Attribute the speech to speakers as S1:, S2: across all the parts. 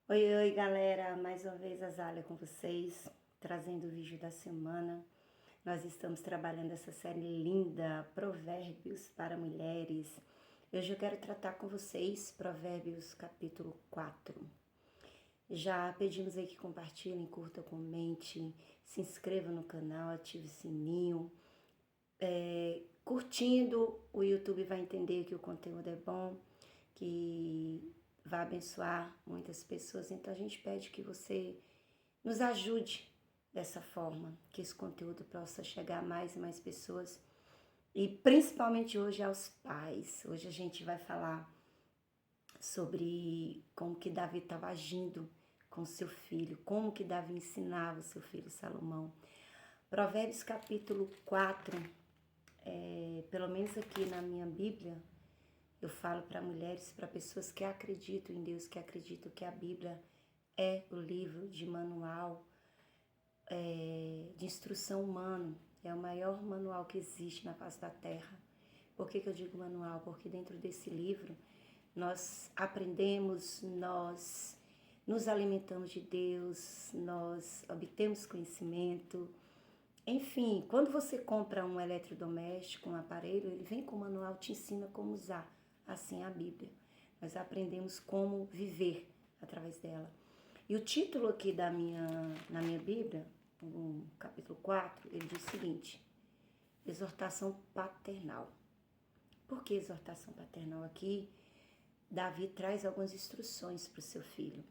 S1: Oi, oi, galera! Mais uma vez a Zália com vocês, trazendo o vídeo da semana. Nós estamos trabalhando essa série linda, Provérbios para Mulheres. Hoje eu quero tratar com vocês Provérbios capítulo 4. Já pedimos aí que compartilhem, curtam, comentem, se inscrevam no canal, ative o sininho. Curtindo, o YouTube vai entender que o conteúdo é bom, que vai abençoar muitas pessoas. Então a gente pede que você nos ajude dessa forma, que esse conteúdo possa chegar a mais e mais pessoas. E principalmente hoje aos pais. Hoje a gente vai falar sobre como que Davi estava agindo com seu filho, como que Davi ensinava o seu filho Salomão. Provérbios capítulo 4, pelo menos aqui na minha Bíblia, eu falo para mulheres, para pessoas que acreditam em Deus, que acreditam que a Bíblia é o livro de manual, de instrução humana, é o maior manual que existe na face da Terra. Por que eu digo manual? Porque dentro desse livro nós aprendemos, nós nos alimentamos de Deus, nós obtemos conhecimento. Enfim, quando você compra um eletrodoméstico, um aparelho, ele vem com o manual, te ensina como usar. Assim é a Bíblia. Nós aprendemos como viver através dela. E o título aqui na minha Bíblia, no capítulo 4, ele diz o seguinte: exortação paternal. Por que exortação paternal aqui? Davi traz algumas instruções para o seu filho.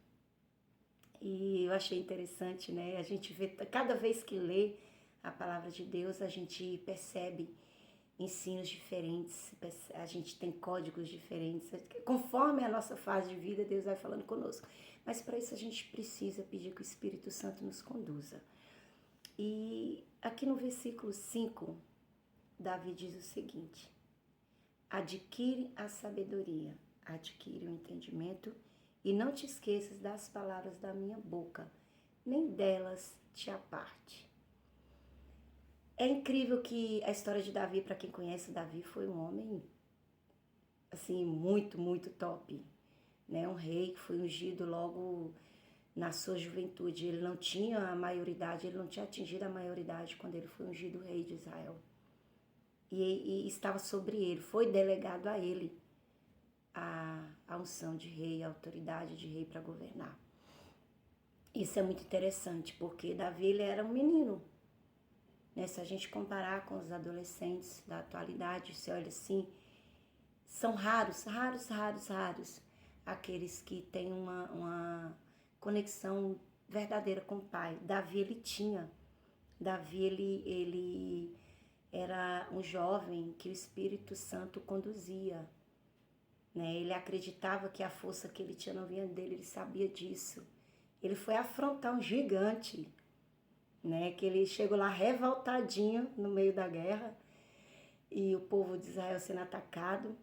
S1: E eu achei interessante, né? A gente vê, cada vez que lê a palavra de Deus, a gente percebe ensinos diferentes, a gente tem códigos diferentes. Conforme a nossa fase de vida, Deus vai falando conosco. Mas para isso a gente precisa pedir que o Espírito Santo nos conduza. E aqui no versículo 5, Davi diz o seguinte: adquire a sabedoria, adquire o entendimento e não te esqueças das palavras da minha boca, nem delas te aparte. É incrível que a história de Davi, para quem conhece Davi, foi um homem assim muito top, né? Um rei que foi ungido logo na sua juventude. Ele não tinha a maioridade, ele não tinha atingido a maioridade quando ele foi ungido rei de Israel. E estava sobre ele, foi delegado a ele a unção de rei, a autoridade de rei para governar. Isso é muito interessante, porque Davi ele era um menino, né? Se a gente comparar com os adolescentes da atualidade, você olha assim, são raros aqueles que têm uma conexão verdadeira com o pai. Davi ele tinha. Davi ele era um jovem que o Espírito Santo conduzia, né? Ele acreditava que a força que ele tinha não vinha dele, ele sabia disso. Ele foi afrontar um gigante, né? Que ele chegou lá revoltadinho no meio da guerra e o povo de Israel sendo atacado.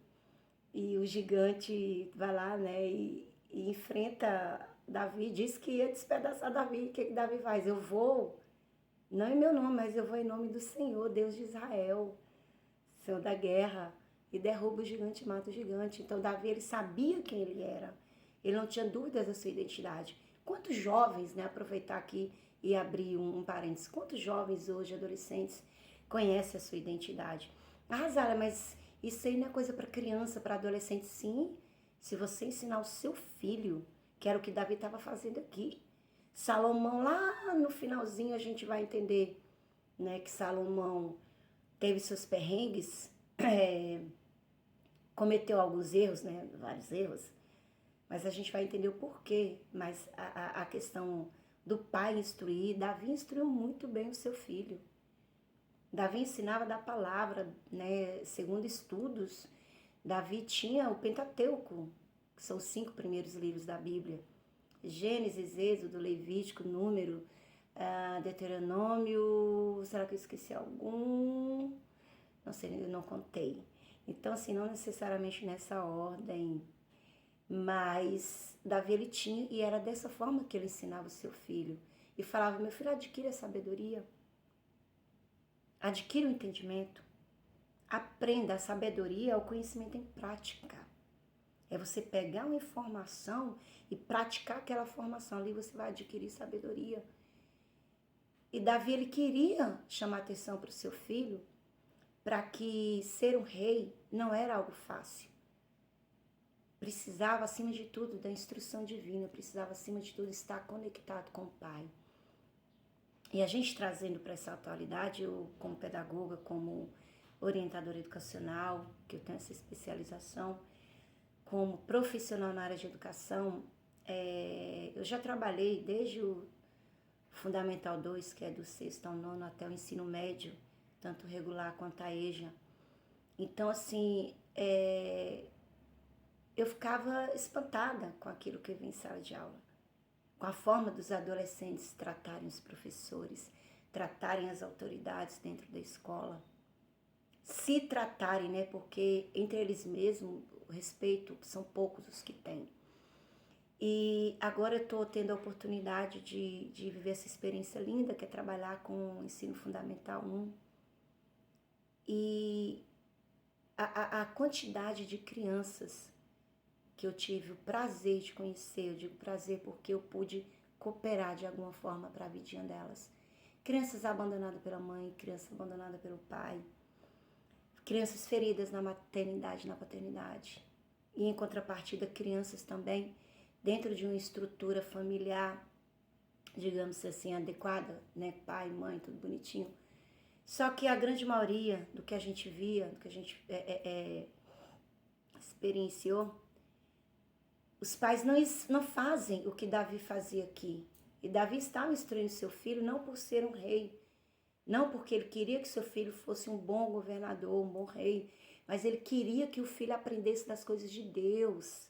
S1: E o gigante vai lá, né, e enfrenta Davi, diz que ia despedaçar Davi. O que Davi faz? Eu vou, não em meu nome, mas eu vou em nome do Senhor, Deus de Israel, Senhor da guerra, e derruba o gigante, mata o gigante. Então Davi, ele sabia quem ele era, ele não tinha dúvidas da sua identidade. Quantos jovens, né, aproveitar aqui e abrir um parênteses, quantos jovens hoje, adolescentes, conhecem a sua identidade? Ah, Zara, mas isso aí não é coisa para criança, para adolescente. Sim, se você ensinar o seu filho, que era o que Davi estava fazendo aqui. Salomão, lá no finalzinho, a gente vai entender, né, que Salomão teve seus perrengues, cometeu alguns erros, né, vários erros, mas a gente vai entender o porquê. Mas a questão do pai instruir, Davi instruiu muito bem o seu filho. Davi ensinava da palavra, né? Segundo estudos, Davi tinha o Pentateuco, que são os 5 primeiros livros da Bíblia. Gênesis, Êxodo, Levítico, Número, Deuteronômio, será que eu esqueci algum? Não sei, eu não contei. Então, assim, não necessariamente nessa ordem, mas Davi ele tinha, e era dessa forma que ele ensinava o seu filho. E falava, meu filho, adquira a sabedoria, adquira o entendimento, aprenda a sabedoria, o conhecimento em prática. É você pegar uma informação e praticar aquela formação. Ali você vai adquirir sabedoria. E Davi, ele queria chamar atenção para o seu filho, para que ser um rei não era algo fácil. Precisava, acima de tudo, da instrução divina, precisava, acima de tudo, estar conectado com o Pai. E a gente trazendo para essa atualidade, eu como pedagoga, como orientadora educacional, que eu tenho essa especialização, como profissional na área de educação, eu já trabalhei desde o Fundamental 2, que é do 6º ao 9º, até o ensino médio, tanto regular quanto a EJA. Então, assim, eu ficava espantada com aquilo que eu vi em sala de aula, com a forma dos adolescentes tratarem os professores, tratarem as autoridades dentro da escola, se tratarem, né? Porque entre eles mesmos, o respeito, são poucos os que têm. E agora eu estou tendo a oportunidade de viver essa experiência linda, que é trabalhar com o ensino fundamental 1. E a quantidade de crianças que eu tive o prazer de conhecer, eu digo prazer porque eu pude cooperar de alguma forma para a vidinha delas. Crianças abandonadas pela mãe, crianças abandonadas pelo pai, crianças feridas na maternidade, na paternidade. E em contrapartida, crianças também dentro de uma estrutura familiar, digamos assim, adequada, né? Pai, mãe, tudo bonitinho. Só que a grande maioria do que a gente via, do que a gente experienciou, os pais não fazem o que Davi fazia aqui. E Davi estava instruindo seu filho não por ser um rei, não porque ele queria que seu filho fosse um bom governador, um bom rei, mas ele queria que o filho aprendesse das coisas de Deus.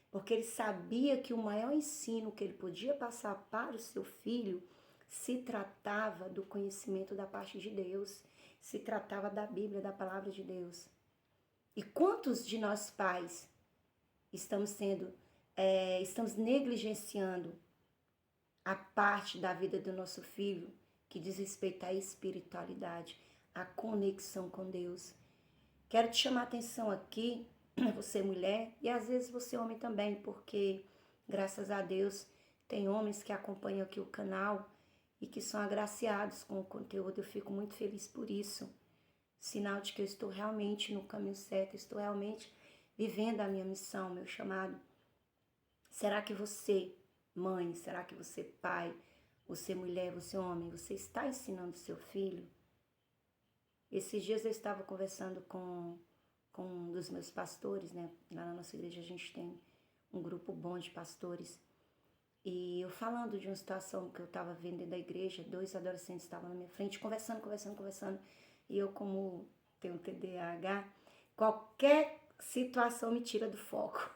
S1: Porque ele sabia que o maior ensino que ele podia passar para o seu filho se tratava do conhecimento da parte de Deus, se tratava da Bíblia, da palavra de Deus. E quantos de nós pais estamos negligenciando a parte da vida do nosso filho que diz respeito à espiritualidade, à conexão com Deus? Quero te chamar a atenção aqui, você mulher, e às vezes você homem também, porque graças a Deus tem homens que acompanham aqui o canal e que são agraciados com o conteúdo. Eu fico muito feliz por isso. Sinal de que eu estou realmente no caminho certo, estou realmente vivendo a minha missão, meu chamado. Será que você, mãe, será que você, pai, você mulher, você homem, você está ensinando seu filho? Esses dias eu estava conversando com um dos meus pastores, né? Lá na nossa igreja a gente tem um grupo bom de pastores. E eu falando de uma situação que eu estava vendo dentro da igreja, 2 adolescentes estavam na minha frente, conversando. E eu, como tenho TDAH, qualquer situação me tira do foco.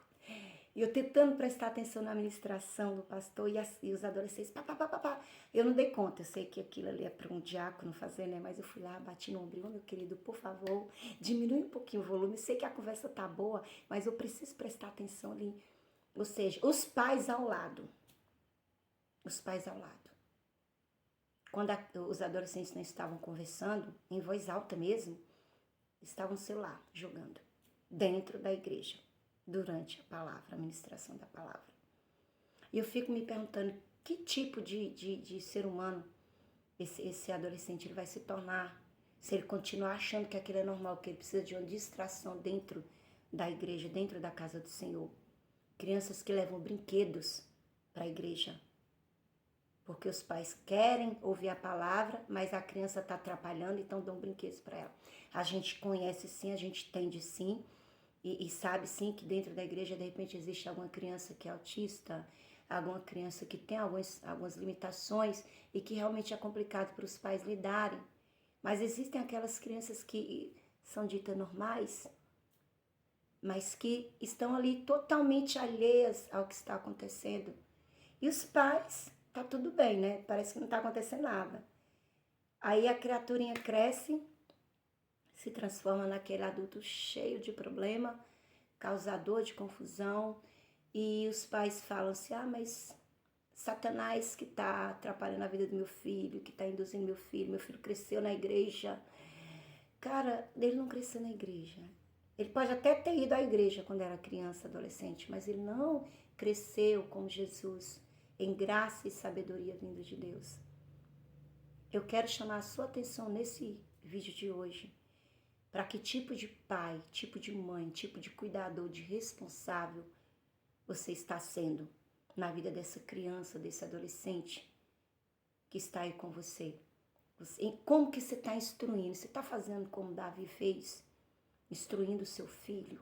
S1: E eu tentando prestar atenção na ministração do pastor e os adolescentes, pá. Eu não dei conta, eu sei que aquilo ali é para um diácono fazer, né? Mas eu fui lá, bati no ombro, meu querido, por favor, diminui um pouquinho o volume. Sei que a conversa tá boa, mas eu preciso prestar atenção ali. Ou seja, os pais ao lado. Quando os adolescentes não estavam conversando, em voz alta mesmo, estavam no celular, jogando, dentro da igreja, durante a ministração da palavra. E eu fico me perguntando, que tipo de ser humano esse adolescente ele vai se tornar, se ele continuar achando que aquilo é normal, que ele precisa de uma distração dentro da igreja, dentro da casa do Senhor. Crianças que levam brinquedos para a igreja, porque os pais querem ouvir a palavra, mas a criança está atrapalhando, então dão brinquedos para ela. A gente conhece sim, a gente entende sim, e sabe sim que dentro da igreja, de repente, existe alguma criança que é autista, alguma criança que tem algumas limitações e que realmente é complicado para os pais lidarem. Mas existem aquelas crianças que são ditas normais, mas que estão ali totalmente alheias ao que está acontecendo. E os pais, tá tudo bem, né? Parece que não está acontecendo nada. Aí a criaturinha cresce, se transforma naquele adulto cheio de problema, causador de confusão, e os pais falam assim, mas Satanás que está atrapalhando a vida do meu filho, que está induzindo meu filho cresceu na igreja. Cara, ele não cresceu na igreja, Ele pode até ter ido à igreja quando era criança, adolescente, mas ele não cresceu como Jesus, em graça e sabedoria vindo de Deus. Eu quero chamar a sua atenção nesse vídeo de hoje para que tipo de pai, tipo de mãe, tipo de cuidador, de responsável você está sendo na vida dessa criança, desse adolescente que está aí com você. Como que você está instruindo? Você está fazendo como Davi fez? Instruindo o seu filho?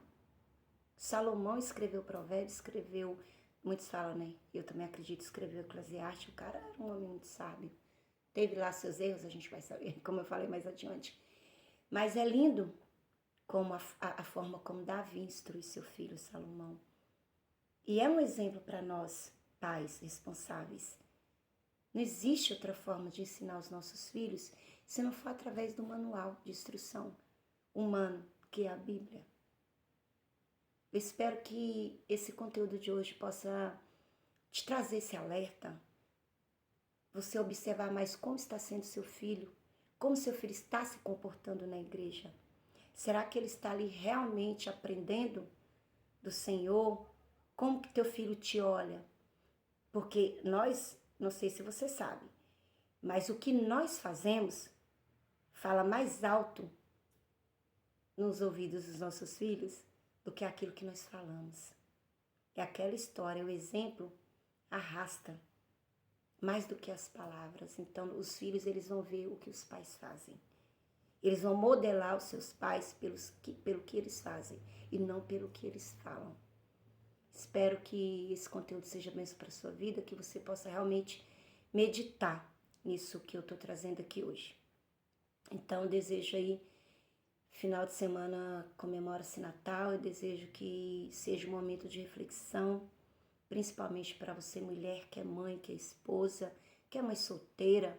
S1: Salomão escreveu Provérbios, escreveu, muitos falam, né? Eu também acredito, escreveu Eclesiastes. O cara era um homem muito sábio. Teve lá seus erros, a gente vai saber, como eu falei mais adiante. Mas é lindo como a forma como Davi instrui seu filho Salomão. E é um exemplo para nós, pais responsáveis. Não existe outra forma de ensinar os nossos filhos se não for através do manual de instrução humano, que é a Bíblia. Eu espero que esse conteúdo de hoje possa te trazer esse alerta, você observar mais como está sendo seu filho, como seu filho está se comportando na igreja. Será que ele está ali realmente aprendendo do Senhor? Como que teu filho te olha? Porque nós, não sei se você sabe, mas o que nós fazemos fala mais alto nos ouvidos dos nossos filhos do que aquilo que nós falamos. É aquela história, o exemplo arrasta mais do que as palavras. Então, os filhos, eles vão ver o que os pais fazem. Eles vão modelar os seus pais pelo que eles fazem e não pelo que eles falam. Espero que esse conteúdo seja bênção para a sua vida, que você possa realmente meditar nisso que eu estou trazendo aqui hoje. Então, eu desejo aí, final de semana comemora-se Natal, eu desejo que seja um momento de reflexão, principalmente para você, mulher, que é mãe, que é esposa, que é mãe solteira,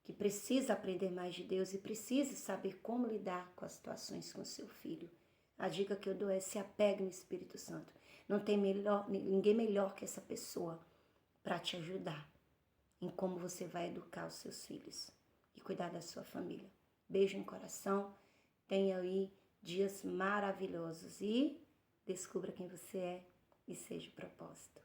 S1: que precisa aprender mais de Deus e precisa saber como lidar com as situações com seu filho. A dica que eu dou é: se apegue no Espírito Santo. Não tem ninguém melhor que essa pessoa para te ajudar em como você vai educar os seus filhos e cuidar da sua família. Beijo no coração, tenha aí dias maravilhosos e descubra quem você é e seja o propósito.